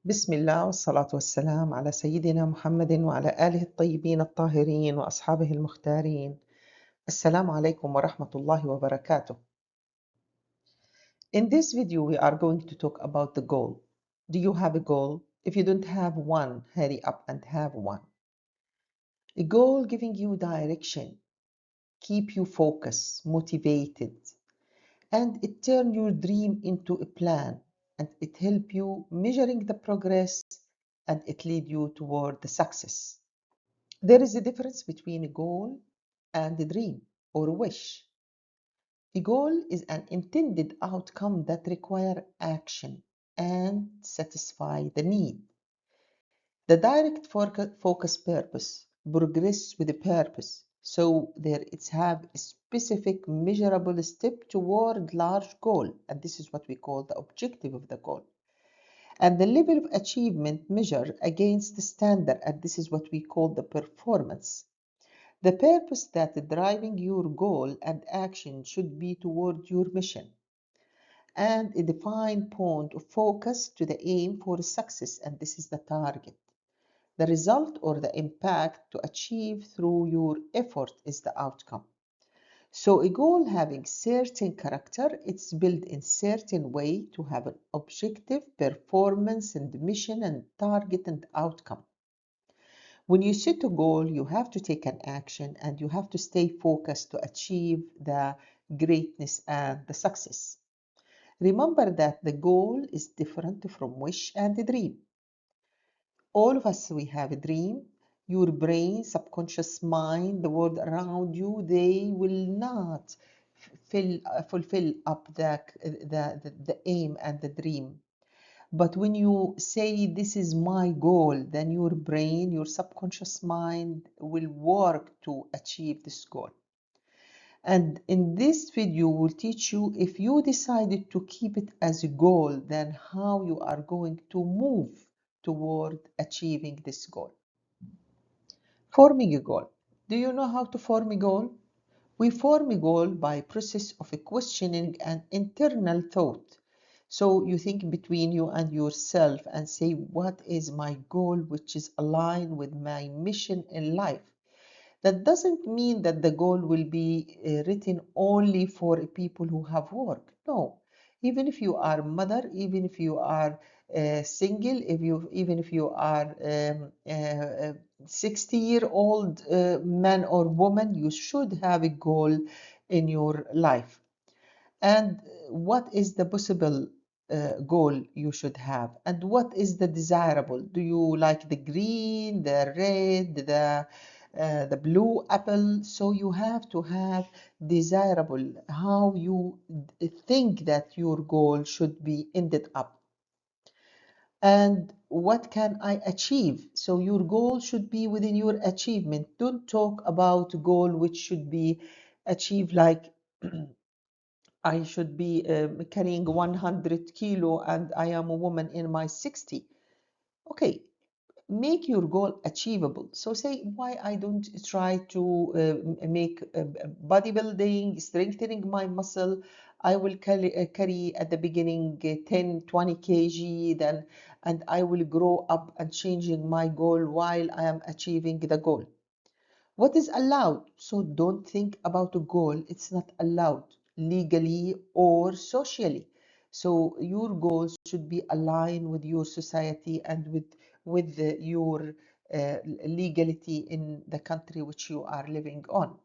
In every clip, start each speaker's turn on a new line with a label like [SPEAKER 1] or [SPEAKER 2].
[SPEAKER 1] بسم الله والصلاة والسلام على سيدنا محمد وعلى آله الطيبين الطاهرين وأصحابه المختارين. السلام عليكم ورحمة الله وبركاته. In this video, we are going to talk about the goal. Do you have a goal? If you don't have one, hurry up and have one. A goal giving you direction, keep you focused, motivated, and it turn your dream into a plan, and it help you measuring the progress, and it lead you toward the success. There is a difference between a goal and a dream or a wish. A goal is an intended outcome that require action and satisfy the need. The direct focus purpose, progress with a purpose. So there it's have a specific measurable step toward large goal, and this is what we call the objective of the goal. And the level of achievement measured against the standard, and this is what we call the performance. The purpose that driving your goal and action should be toward your mission, and a defined point of focus to the aim for success, and this is the target. The result or the impact to achieve through your effort is the outcome. So a goal having certain character, it's built in certain way to have an objective, performance, and mission and target and outcome. When you set a goal, you have to take an action and you have to stay focused to achieve the greatness and the success. Remember that the goal is different from wish and dream. All of us, we have a dream. Your brain, subconscious mind, the world around you, they will not fulfill up the aim and the dream. But when you say this is my goal, then your brain, your subconscious mind will work to achieve this goal. And in this video, we'll teach you if you decided to keep it as a goal, then how you are going to move toward achieving this goal. Forming a goal. Do you know how to form a goal? We form a goal by process of a questioning and internal thought. So you think between you and yourself and say, what is my goal which is aligned with my mission in life? That doesn't mean that the goal will be written only for people who have work. No, even if you are mother, even if you are single, even if you are 60-year-old man or woman, you should have a goal in your life. And what is the possible goal you should have, and what is the desirable? Do you like the green, the red, the blue apple? So you have to have desirable, how you think that your goal should be ended up. And what can I achieve? So your goal should be within your achievement. Don't talk about goal which should be achieved like I should be carrying 100 kilo and I am a woman in my 60. Okay, make your goal achievable. So say, why I don't try to make bodybuilding, strengthening my muscle. I will carry at the beginning 10, 20 kg, then, and I will grow up and changing my goal while I am achieving the goal. What is allowed? So don't think about a goal. It's not allowed legally or socially. So your goals should be aligned with your society and with your legality in the country which you are living on.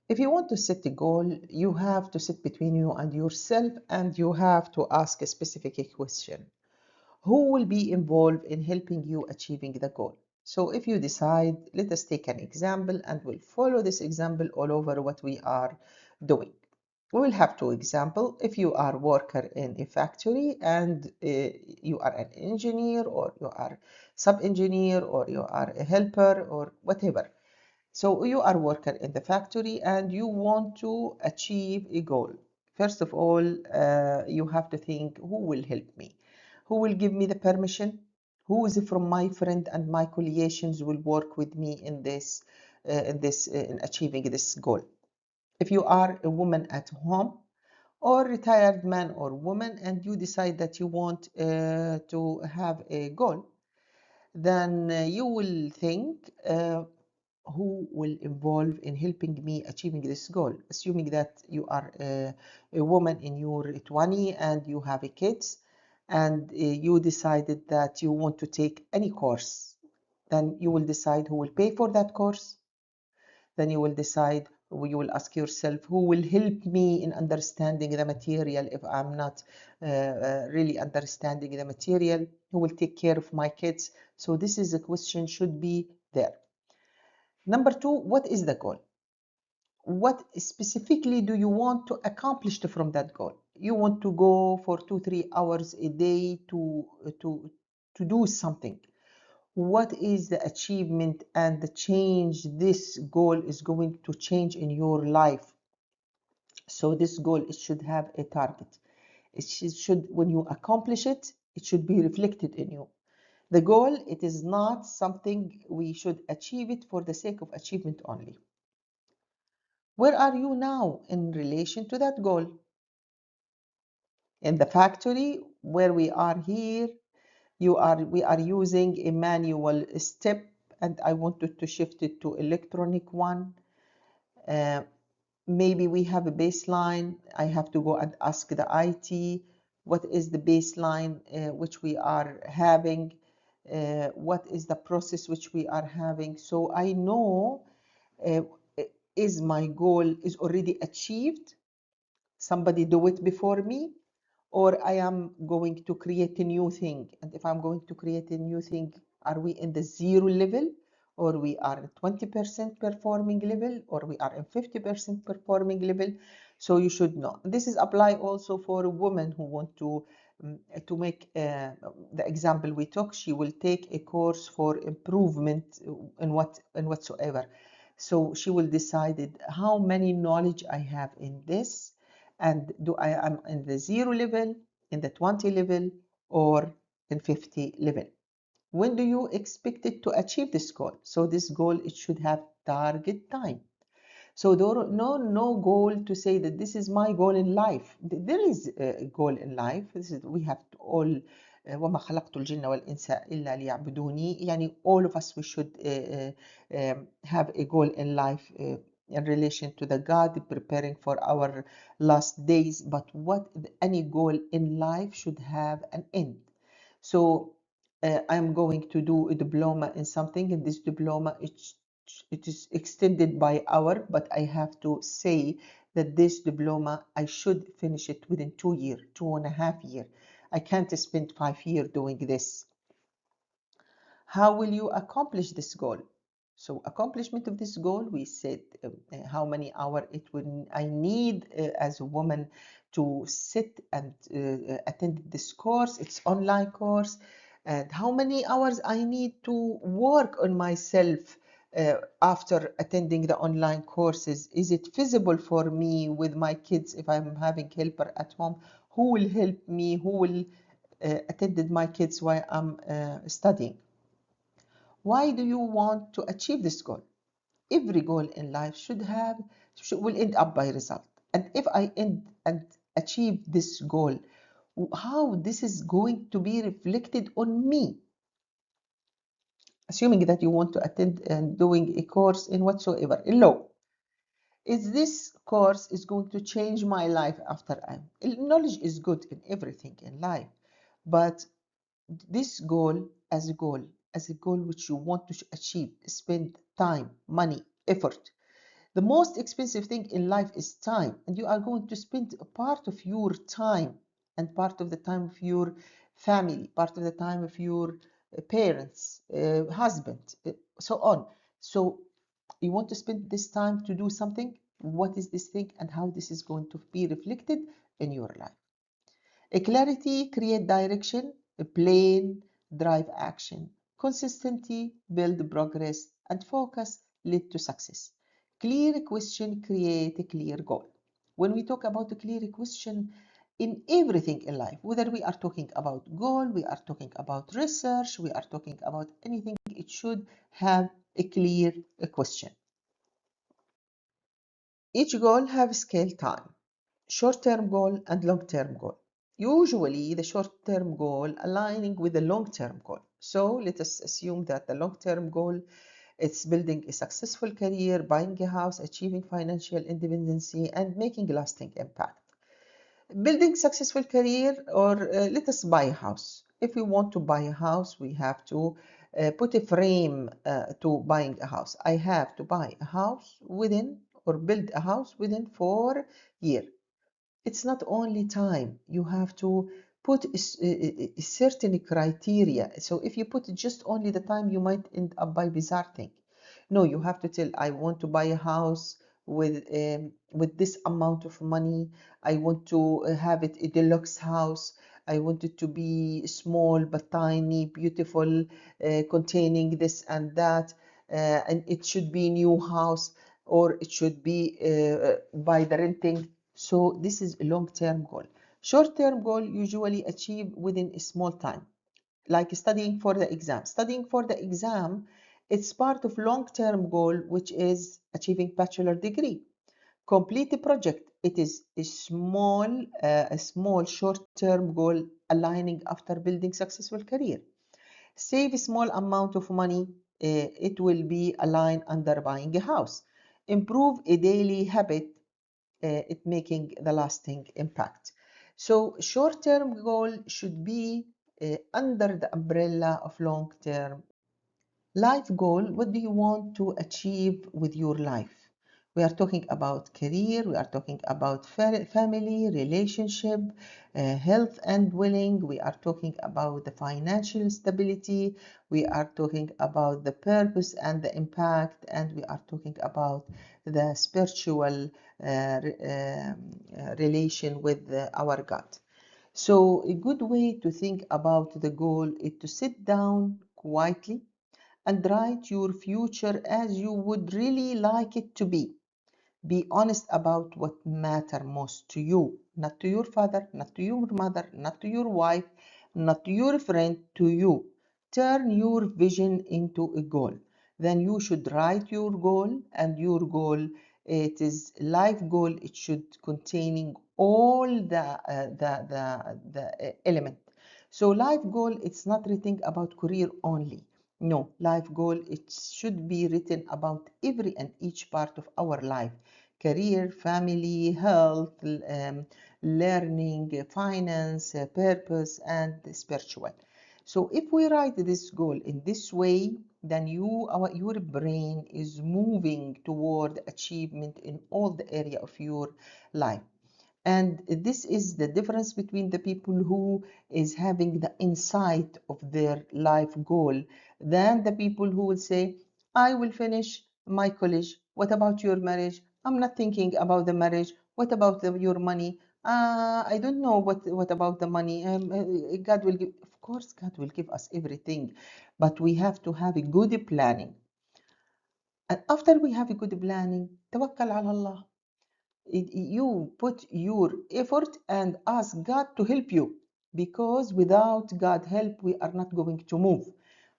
[SPEAKER 1] If you want to set a goal, you have to sit between you and yourself, and you have to ask a specific question. Who will be involved in helping you achieving the goal? So if you decide, let us take an example and we'll follow this example all over what we are doing. We will have two examples. If you are a worker in a factory and you are an engineer, or you are sub-engineer, or you are a helper, or whatever. So you are a worker in the factory and you want to achieve a goal. First of all, you have to think, who will help me? Who will give me the permission? Who is from my friend and my colleagues will work with me in in achieving this goal? If you are a woman at home, or retired man or woman, and you decide that you want to have a goal, then you will think who will involve in helping me achieving this goal. Assuming that you are a woman in your 20 and you have a kids, and you decided that you want to take any course, then you will decide who will pay for that course. Then you will decide, you will ask yourself, who will help me in understanding the material if I'm not really understanding the material? Who will take care of my kids? So this is a question should be there. Number two, what is the goal? What specifically do you want to accomplish from that goal? You want to go for 2-3 hours a day to do something. What is the achievement and the change this goal is going to change in your life? So this goal, it should have a target. It should, when you accomplish it, it should be reflected in you. The goal, it is not something we should achieve it for the sake of achievement only. Where are you now in relation to that goal? In the factory where we are here, we are using a manual step, and I wanted to shift it to electronic one. Uh, Maybe we have a baseline. I have to go and ask the IT what is the baseline which we are having, what is the process which we are having. So I know uh, is my goal is already achieved, somebody do it before me, or I am going to create a new thing. And if I'm going to create a new thing, are we in the 0 level, or we are at 20% performing level, or we are in 50% performing level? So you should know. This is apply also for a woman who want to make the example we took. She will take a course for improvement in whatsoever. So she will decide how many knowledge I have in this, and do I am in the 0 level, in the 20 level, or in 50 level. When do you expect it to achieve this goal? So this goal, it should have target time. So there no goal to say that this is my goal in life. There is a goal in life. This is, we have to all وما خلقت الجن والإنس إلا ليعبدوني. يعني all of us, we should have a goal in life in relation to the God, preparing for our last days. But what any goal in life should have an end. So I'm going to do a diploma in something, and this diploma, it is extended by hour, but I have to say that this diploma, I should finish it within 2 years, 2.5 years. I can't spend 5 years doing this. How will you accomplish this goal? So accomplishment of this goal, we said how many hours it will I need as a woman to sit and attend this course. It's online course. And how many hours I need to work on myself after attending the online courses. Is it feasible for me with my kids if I'm having helper at home? Who will help me? Who will attend my kids while I'm studying? Why do you want to achieve this goal? Every goal in life will end up by result. And if I end and achieve this goal, how this is going to be reflected on me? Assuming that you want to attend and doing a course in whatsoever, in law, is this course is going to change my life after knowledge is good in everything in life, but this goal as a goal which you want to achieve, spend time, money, effort. The most expensive thing in life is time, and you are going to spend a part of your time, and part of the time of your family, part of the time of your parents, husband, so on. So you want to spend this time to do something. What is this thing, and how this is going to be reflected in your life? A clarity create direction, a plan drive action. Consistency build progress, and focus lead to success. Clear question create a clear goal. When we talk about a clear question in everything in life, whether we are talking about goal, we are talking about research, we are talking about anything, it should have a clear question. Each goal have scale time. short-term goal and long-term goal. Usually, the short-term goal aligning with the long-term goal. So let us assume that the long-term goal is building a successful career, buying a house, achieving financial independence, and making lasting impact. Building successful career, or let us buy a house. If we want to buy a house, we have to put a frame to buying a house. I have to buy a house within, or build a house within 4 years. It's not only time. You have to put a certain criteria. So if you put just only the time, you might end up by bizarre thing. No, you have to tell, I want to buy a house with this amount of money. I want to have it a deluxe house. I want it to be small but tiny, beautiful, containing this and that. And it should be new house, or it should be by the renting. So this is a long-term goal. Short-term goal usually achieved within a small time, like studying for the exam. Studying for the exam, it's part of long-term goal, which is achieving bachelor degree. Complete the project. It is a small short-term goal aligning after building successful career. Save a small amount of money. It will be aligned under buying a house. Improve a daily habit, it making the lasting impact. So short-term goal should be under the umbrella of long-term. Life goal, what do you want to achieve with your life? We are talking about career, we are talking about family, relationship, health and well-being. We are talking about the financial stability. We are talking about the purpose and the impact, and we are talking about the spiritual relation with our God. So a good way to think about the goal is to sit down quietly and write your future as you would really like it to be. Be honest about what matters most to you, not to your father, not to your mother, not to your wife, not to your friend, to you. Turn your vision into a goal. Then you should write your goal, and your goal, it is life goal. It should containing all the element. So life goal, it's not written about career only. No, life goal, it should be written about every and each part of our life: career, family, health, learning, finance, purpose, and spiritual. So if we write this goal in this way, then your brain is moving toward achievement in all the area of your life. And this is the difference between the people who is having the insight of their life goal than the people who will say, I will finish my college. What about your marriage? I'm not thinking about the marriage. What about your money? I don't know what about the money. God will give, of course, God will give us everything, but we have to have a good planning. And after we have a good planning, tawakkal ala Allah. You put your effort and ask God to help you, because without God help we are not going to move.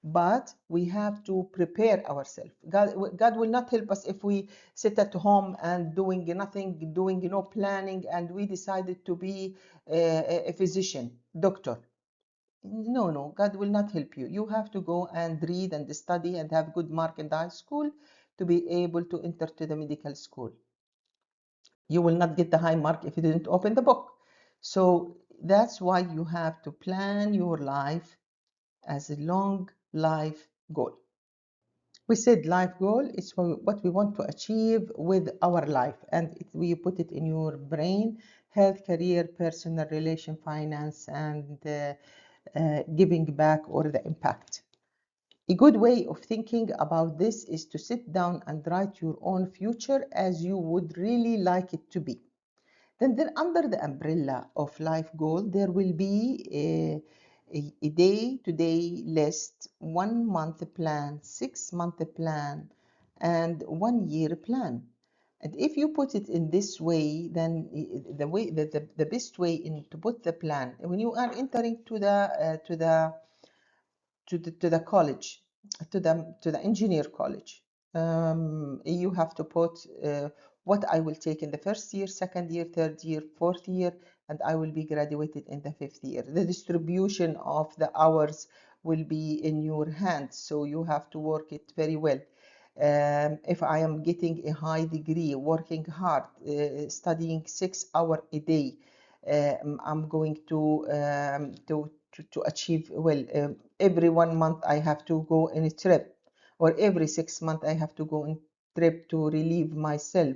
[SPEAKER 1] But we have to prepare ourselves. God will not help us if we sit at home and doing nothing, doing no planning, and we decided to be a physician, doctor. No, no, God will not help you. You have to go and read and study and have good mark in the high school to be able to enter to the medical school. You will not get the high mark if you didn't open the book. So that's why you have to plan your life as a long life goal. We said life goal is what we want to achieve with our life, and we put it in your brain: health, career, personal relation, finance, and giving back, or the impact. A good way of thinking about this is to sit down and write your own future as you would really like it to be. Then under the umbrella of life goal, there will be a day-to-day list, 1 month plan, 6 month plan, and 1 year plan. And if you put it in this way, then the best way to put the plan when you are entering to the college, to the engineer college, you have to put what I will take in the first year, second year, third year, fourth year, and I will be graduated in the fifth year. The distribution of the hours will be in your hands, so you have to work it very well. If I am getting a high degree, working hard, studying 6 hours a day, I'm going to achieve well. Every 1 month I have to go on a trip, or every 6 months I have to go on trip to relieve myself.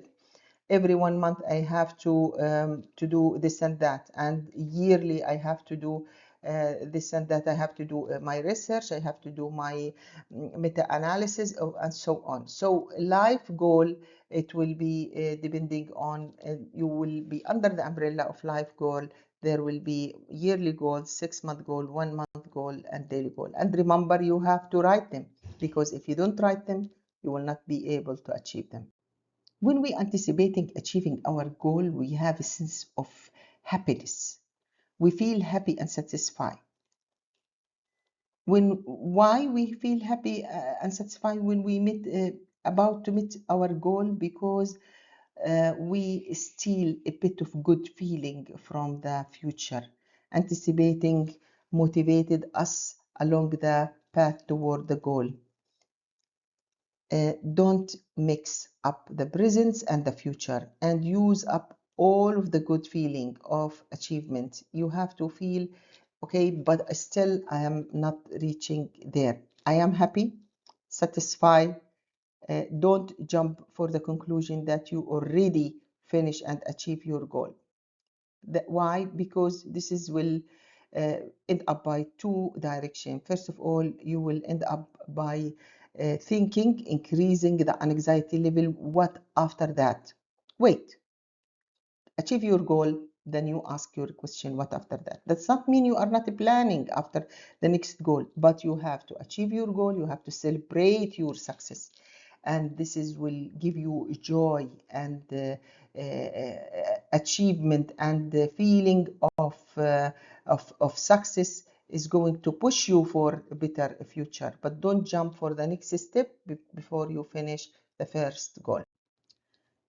[SPEAKER 1] Every 1 month I have to do this and that, and yearly I have to do this and that. I have to do my research, I have to do my meta-analysis, and so on. So life goal, it will be depending on, you will be under the umbrella of life goal. There will be yearly goal, 6-month goal, 1-month goal, and daily goal. And remember, you have to write them, because if you don't write them, you will not be able to achieve them. When we anticipating achieving our goal, we have a sense of happiness. We feel happy and satisfied. Why we feel happy and satisfied when we about to meet our goal? Because we steal a bit of good feeling from the future. Anticipating motivated us along the path toward the goal. Don't mix up the present and the future, and use up all of the good feeling of achievement. You have to feel, okay, but still I am not reaching there. I am happy, satisfied. Don't jump for the conclusion that you already finish and achieve your goal. Why? Because this will end up by two directions. First of all, you will end up by thinking, increasing the anxiety level. What after that? Wait, achieve your goal, then you ask your question, what after that? Does not mean you are not planning after the next goal, but you have to achieve your goal. You have to celebrate your success, and this will give you joy and achievement, and the feeling of success is going to push you for a better future. But don't jump for the next step before you finish the first goal.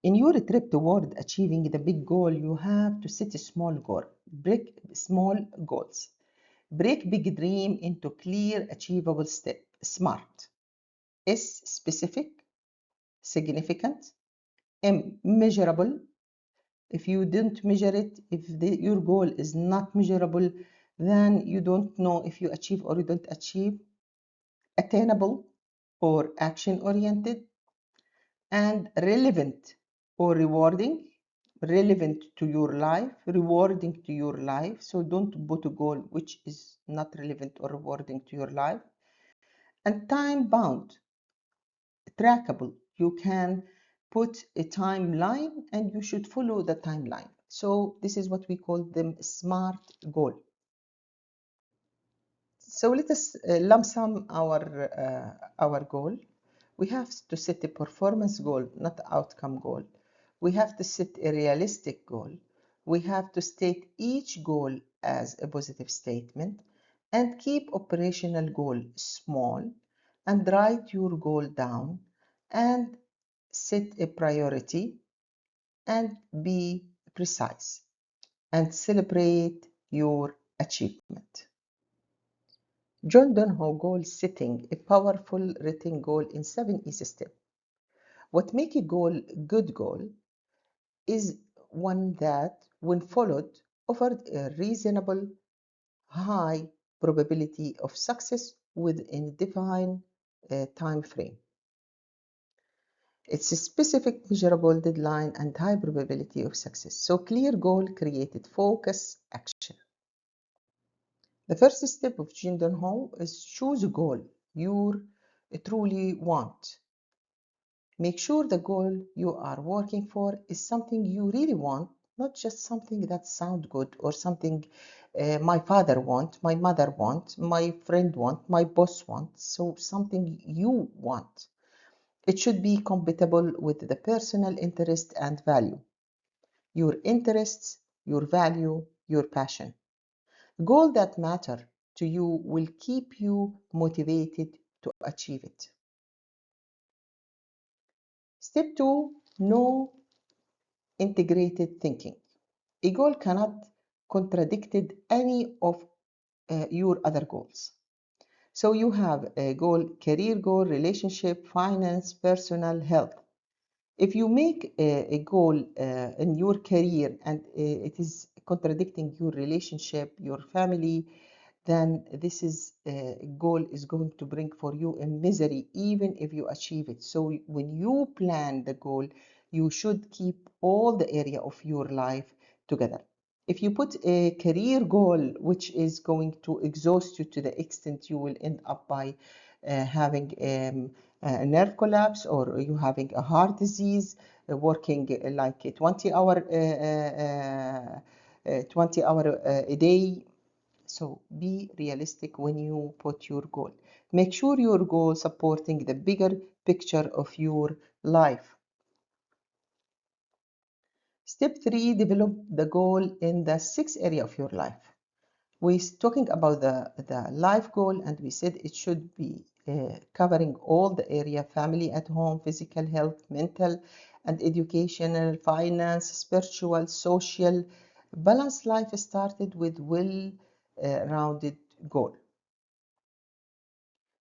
[SPEAKER 1] In your trip toward achieving the big goal, you have to set a small goal. Break small goals. Break big dream into clear, achievable steps. SMART. S, specific, significant. M, measurable. If you didn't measure it, if your goal is not measurable, then you don't know if you achieve or you don't achieve. Attainable or action-oriented. And relevant or rewarding. Relevant to your life, rewarding to your life. So don't put a goal which is not relevant or rewarding to your life. And time bound, trackable. You can put a timeline and you should follow the timeline. So this is what we call them SMART goal. So let us lump sum our goal. We have to set a performance goal, not outcome goal. We have to set a realistic goal. We have to state each goal as a positive statement, and keep operational goal small, and write your goal down, and set a priority, and be precise, and celebrate your achievement. John Donne goal setting, a powerful written goal in 7 easy steps. What makes a good goal is one that, when followed, offered a reasonable, high probability of success within a defined time frame. It's a specific, measurable deadline and high probability of success. So clear goal created focus action. The first step of Jean Donne is choose a goal you truly want. Make sure the goal you are working for is something you really want, not just something that sounds good, or something my father wants, my mother wants, my friend wants, my boss wants. So something you want. It should be compatible with the personal interest and value. Your interests, your value, your passion. Goals that matter to you will keep you motivated to achieve it. Step 2, know integrated thinking. A goal cannot contradict any of your other goals. So you have a goal, career goal, relationship, finance, personal, health. If you make a goal in your career and it is contradicting your relationship, your family, then this is goal is going to bring for you a misery even if you achieve it. So when you plan the goal, you should keep all the area of your life together. If you put a career goal which is going to exhaust you to the extent you will end up by having a nerve collapse, or you having a heart disease, working like a 20 hour a day. So be realistic when you put your goal. Make sure your goal supporting the bigger picture of your life. Step 3, develop the goal in the 6th area of your life. We're talking about the life goal, and we said it should be covering all the area: family at home, physical health, mental and educational, finance, spiritual, social. Balanced life started with well-rounded goal.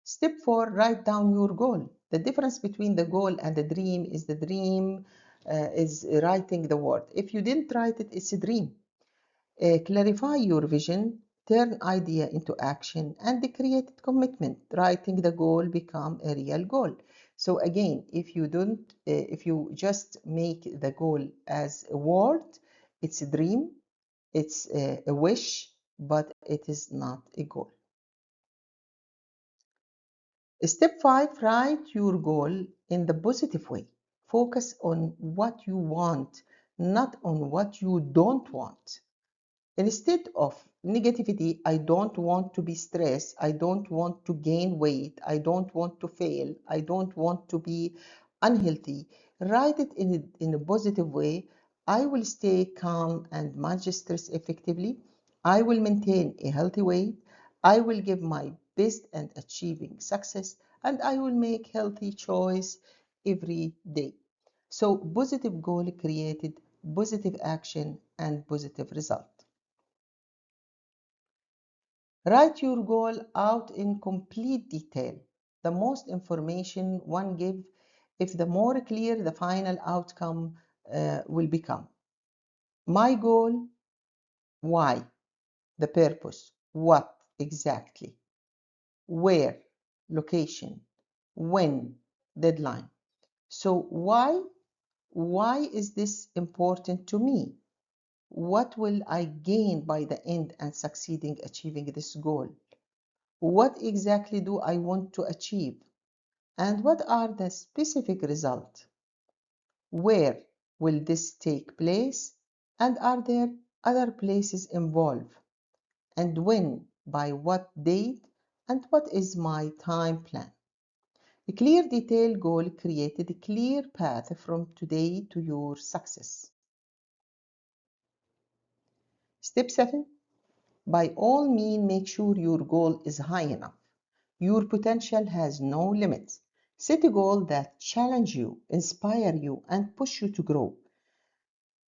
[SPEAKER 1] Step 4, write down your goal. The difference between the goal and the dream is the dream is writing the word. If you didn't write it, it's a dream. Clarify your vision, turn idea into action, and create commitment. Writing the goal become a real goal. So again, if you just make the goal as a word, it's a dream, it's a wish, but it is not a goal. Step 5, write your goal in the positive way. Focus on what you want, not on what you don't want. Instead of negativity, I don't want to be stressed, I don't want to gain weight, I don't want to fail, I don't want to be unhealthy. Write it in a positive way. I will stay calm and manage stress effectively. I will maintain a healthy weight. I will give my best and achieving success, and I will make healthy choice every day. So positive goal created positive action and positive result. Write your goal out in complete detail. The most information one gives, if the more clear the final outcome will become. My goal, why, the purpose, what exactly, where, location, when, deadline. So why is this important to me? What will I gain by the end and succeeding achieving this goal? What exactly do I want to achieve? And what are the specific results? Where will this take place? And are there other places involved? And when? By what date? And what is my time plan? A clear detailed goal created a clear path from today to your success. Step 7. By all means, make sure your goal is high enough. Your potential has no limits. Set a goal that challenges you, inspire you, and push you to grow.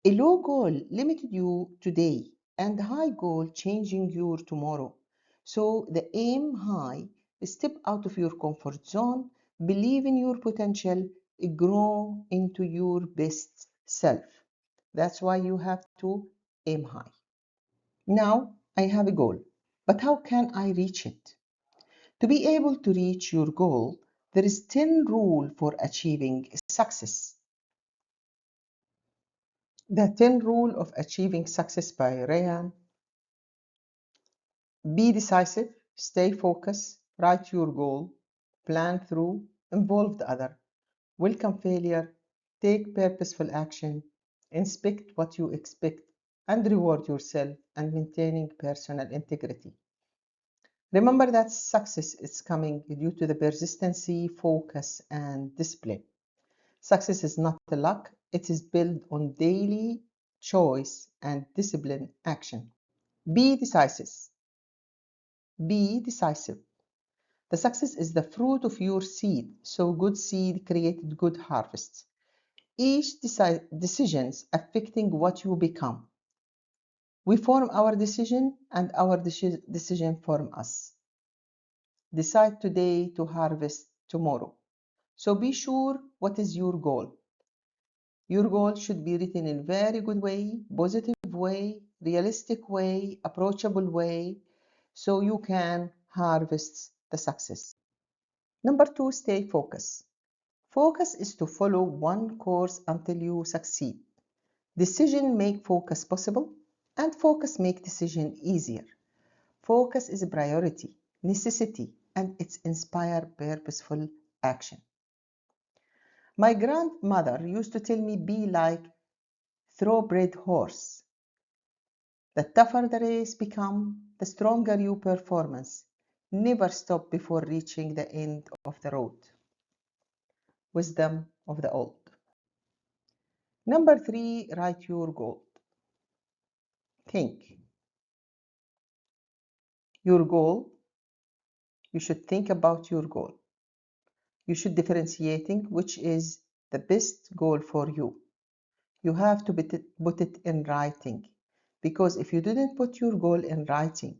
[SPEAKER 1] A low goal limited you today, and a high goal changing your tomorrow. So the aim high, step out of your comfort zone, believe in your potential, grow into your best self. That's why you have to aim high. Now I have a goal, but how can I reach it? To be able to reach your goal, there is 10 rule for achieving success. The 10 rule of achieving success by Rayan. Be decisive, stay focused, write your goal, plan through, involve the other, welcome failure, take purposeful action, inspect what you expect, and reward yourself, and maintaining personal integrity. Remember that success is coming due to the persistency, focus, and discipline. Success is not the luck, it is built on daily choice and discipline action. Be decisive. Be decisive. The success is the fruit of your seed, so good seed created good harvests. Each decisions affecting what you become. We form our decision and our decision form us. Decide today to harvest tomorrow. So be sure what is your goal. Your goal should be written in very good way, positive way, realistic way, approachable way, so you can harvest the success. Number two, stay focused. Focus is to follow one course until you succeed. Decision make focus possible, and focus make decision easier. Focus is a priority, necessity, and it's inspire purposeful action. My grandmother used to tell me be like thoroughbred horse. The tougher the race become, the stronger your performance. Never stop before reaching the end of the road. Wisdom of the old. Number three, write your goal. Think. Your goal, you should think about your goal. You should differentiating which is the best goal for you. You have to put it in writing, because if you didn't put your goal in writing,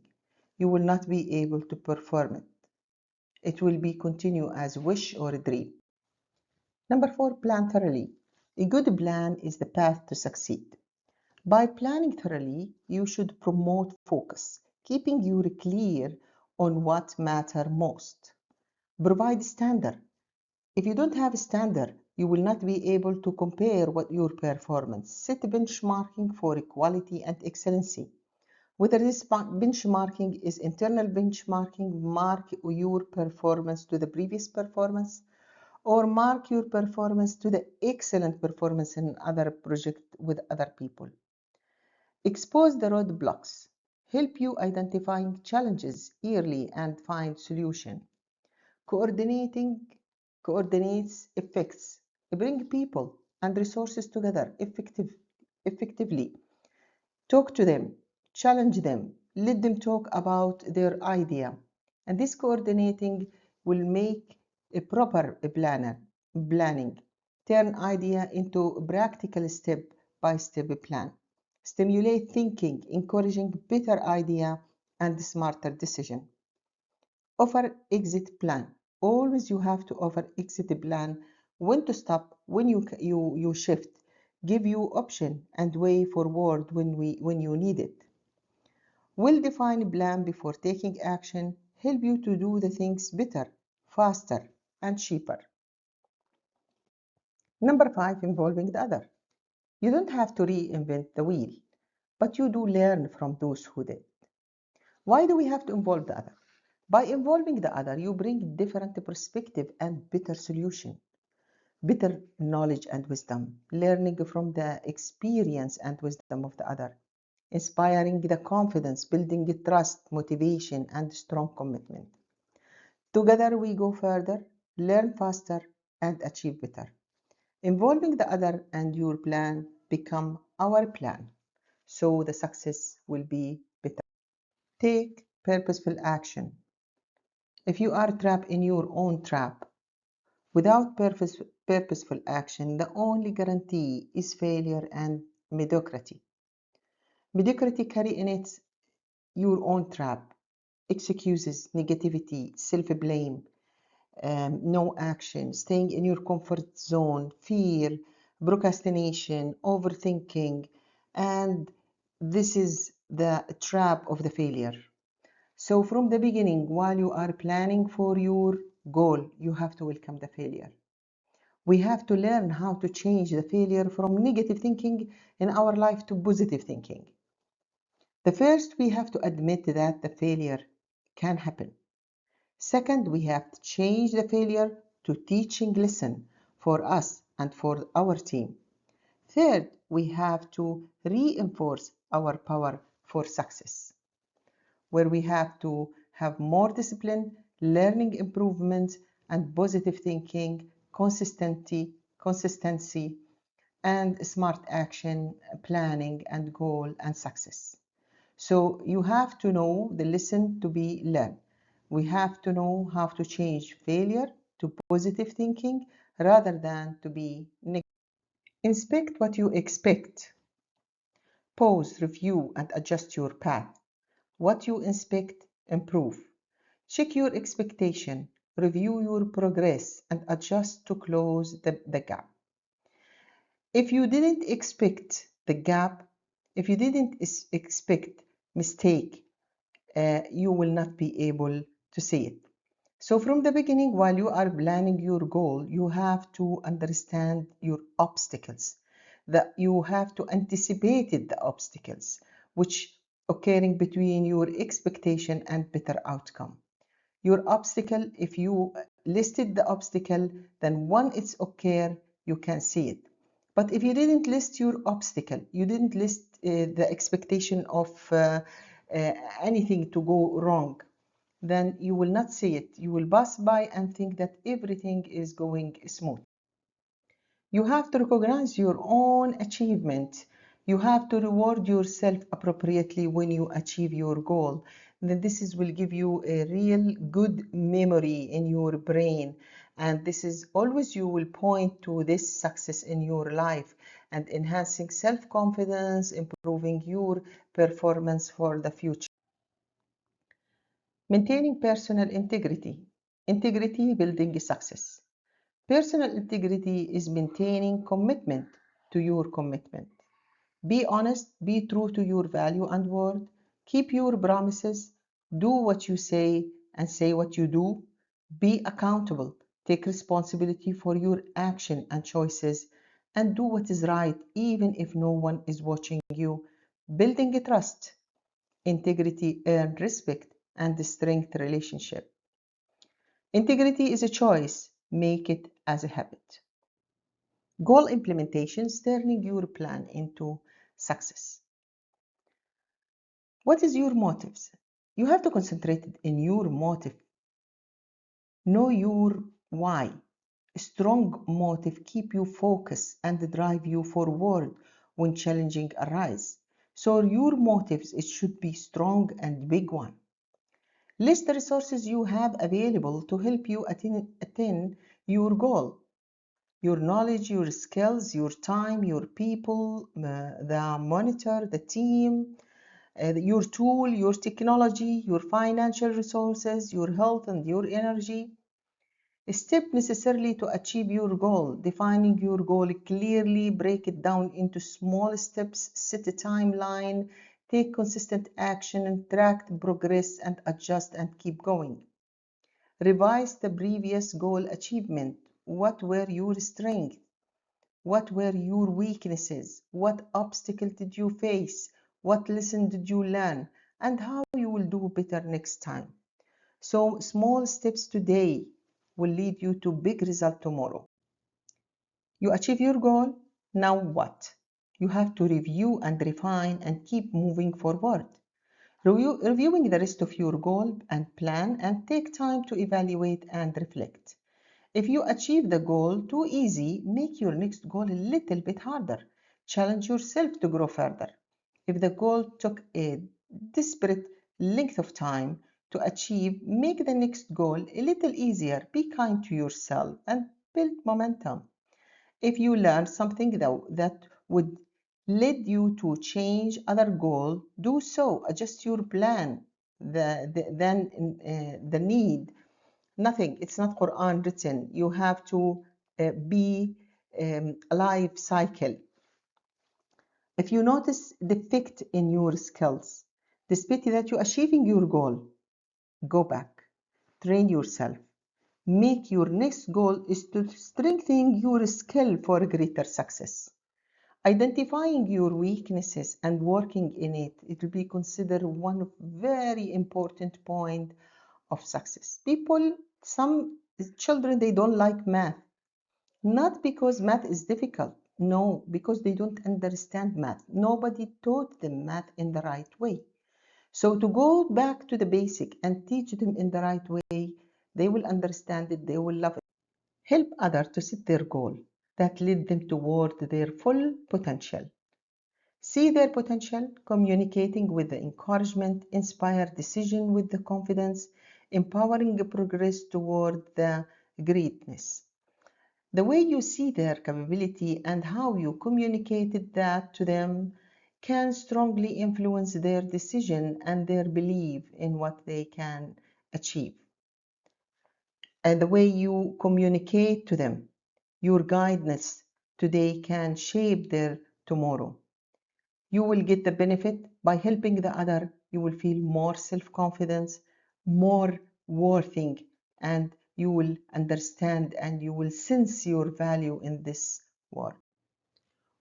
[SPEAKER 1] you will not be able to perform it. It will be continue as wish or a dream. Number four, plan thoroughly. A good plan is the path to succeed. By planning thoroughly, you should promote focus, keeping you clear on what matter most. Provide standard. If you don't have a standard, you will not be able to compare what your performance. Set benchmarking for quality and excellency. Whether this benchmarking is internal benchmarking, mark your performance to the previous performance, or mark your performance to the excellent performance in other project with other people. Expose the roadblocks. Help you identifying challenges early and find solution. Coordinates effects. Bring people and resources together effectively. Talk to them, challenge them, let them talk about their idea. And this coordinating will make a proper planning. Turn idea into a practical step-by-step plan. Stimulate thinking, encouraging better idea and smarter decision. Offer exit plan. Always you have to offer exit plan, when to stop, when you shift, give you option and way forward when you need it. Well-defined plan before taking action help you to do the things better, faster, and cheaper. Number five, involving the other. You don't have to reinvent the wheel, but you do learn from those who did. Why do we have to involve the other? By involving the other, you bring different perspective and better solution, better knowledge and wisdom, learning from the experience and wisdom of the other, inspiring the confidence, building trust, motivation, and strong commitment. Together we go further, learn faster, and achieve better. Involving the other and your plan become our plan, so the success will be better. Take purposeful action. If you are trapped in your own trap, without purposeful action, the only guarantee is failure and mediocrity. Mediocrity carry in it your own trap, excuses, negativity, self-blame, no action, staying in your comfort zone, fear, procrastination, overthinking, and this is the trap of the failure. So from the beginning, while you are planning for your goal, you have to welcome the failure. We have to learn how to change the failure from negative thinking in our life to positive thinking. The first, we have to admit that the failure can happen. Second, we have to change the failure to teaching lesson for us and for our team. Third, we have to reinforce our power for success, where we have to have more discipline, learning improvement, and positive thinking, consistency, and smart action, planning, and goal and success. So you have to know the lesson to be learned. We have to know how to change failure to positive thinking rather than to be negative. Inspect what you expect. Pause, review, and adjust your path. What you inspect, improve. Check your expectation, review your progress, and adjust to close the gap. If you didn't expect the gap, if you didn't expect mistake, you will not be able to see it. So from the beginning, while you are planning your goal, you have to understand your obstacles, that you have to anticipate the obstacles which occurring between your expectation and better outcome. Your obstacle, if you listed the obstacle, then when it's occur, you can see it. But if you didn't list your obstacle, you didn't list the expectation of anything to go wrong, then you will not see it. You will pass by and think that everything is going smooth. You have to recognize your own achievement. You have to reward yourself appropriately when you achieve your goal. Then will give you a real good memory in your brain. And this is always you will point to this success in your life and enhancing self-confidence, improving your performance for the future. Maintaining personal integrity. Integrity building success. Personal integrity is maintaining commitment to your commitment. Be honest, be true to your value and word. Keep your promises. Do what you say and say what you do. Be accountable. Take responsibility for your action and choices and do what is right even if no one is watching you. Building a trust. Integrity earns respect and strengthens relationship. Integrity is a choice. Make it as a habit. Goal implementations, turning your plan into success. What is your motives? You have to concentrate in your motive. Know your why. A strong motive keep you focused and drive you forward when challenging arise. So your motives, it should be strong and big one. List the resources you have available to help you attain your goal. Your knowledge, your skills, your time, your people, the monitor, the team, your tool, your technology, your financial resources, your health and your energy. Step necessarily to achieve your goal. Defining your goal clearly, break it down into small steps, set a timeline, take consistent action, and track progress and adjust and keep going. Revise the previous goal achievement. What were your strengths? What were your weaknesses? What obstacle did you face? What lesson did you learn? And how you will do better next time. So small steps today will lead you to big result tomorrow. You achieve your goal. Now what? You have to review and refine and keep moving forward. Reviewing the rest of your goal and plan and take time to evaluate and reflect. If you achieve the goal too easy, make your next goal a little bit harder. Challenge yourself to grow further. If the goal took a desperate length of time to achieve, make the next goal a little easier. Be kind to yourself and build momentum. If you learn something that would lead you to change other goal, do so. Adjust your plan. The need. Nothing. It's not Quran written. You have to be a life cycle. If you notice defect in your skills, despite that you're achieving your goal, go back, train yourself. Make your next goal is to strengthen your skill for greater success. Identifying your weaknesses and working in it, it will be considered one of very important point of success. Some children, they don't like math. Not because math is difficult. No, because they don't understand math. Nobody taught them math in the right way. So to go back to the basic and teach them in the right way, they will understand it, they will love it. Help others to set their goal that lead them toward their full potential. See their potential, communicating with the encouragement, inspire decision with the confidence, empowering progress toward the greatness. The way you see their capability and how you communicated that to them can strongly influence their decision and their belief in what they can achieve. And the way you communicate to them, your guidance today can shape their tomorrow. You will get the benefit by helping the other. You will feel more self-confidence, more worthy, and you will understand and you will sense your value in this world.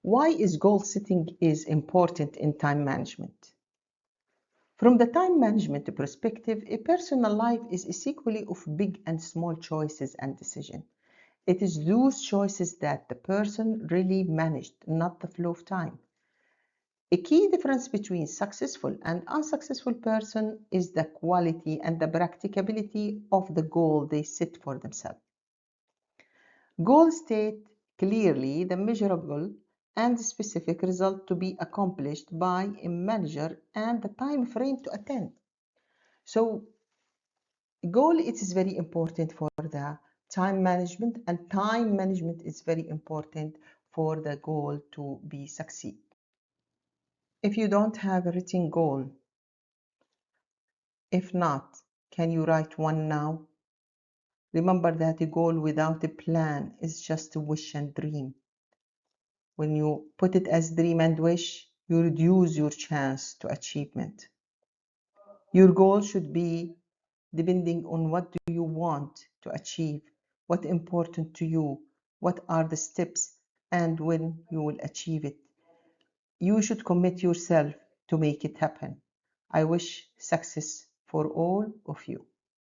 [SPEAKER 1] Why is goal setting is important in time management? From the time management perspective, a personal life is a sequence of big and small choices and decisions. It is those choices that the person really managed, not the flow of time. A key difference between successful and unsuccessful person is the quality and the practicability of the goal they set for themselves. Goals state clearly the measurable and specific result to be accomplished by a manager and the time frame to attain. So goal it is very important for the time management, and time management is very important for the goal to be succeed. If you don't have a written goal, if not, can you write one now? Remember that a goal without a plan is just a wish and dream. When you put it as dream and wish, you reduce your chance to achievement. Your goal should be depending on what do you want to achieve, what important to you, what are the steps, and when you will achieve it. You should commit yourself to make it happen. I wish success for all of you.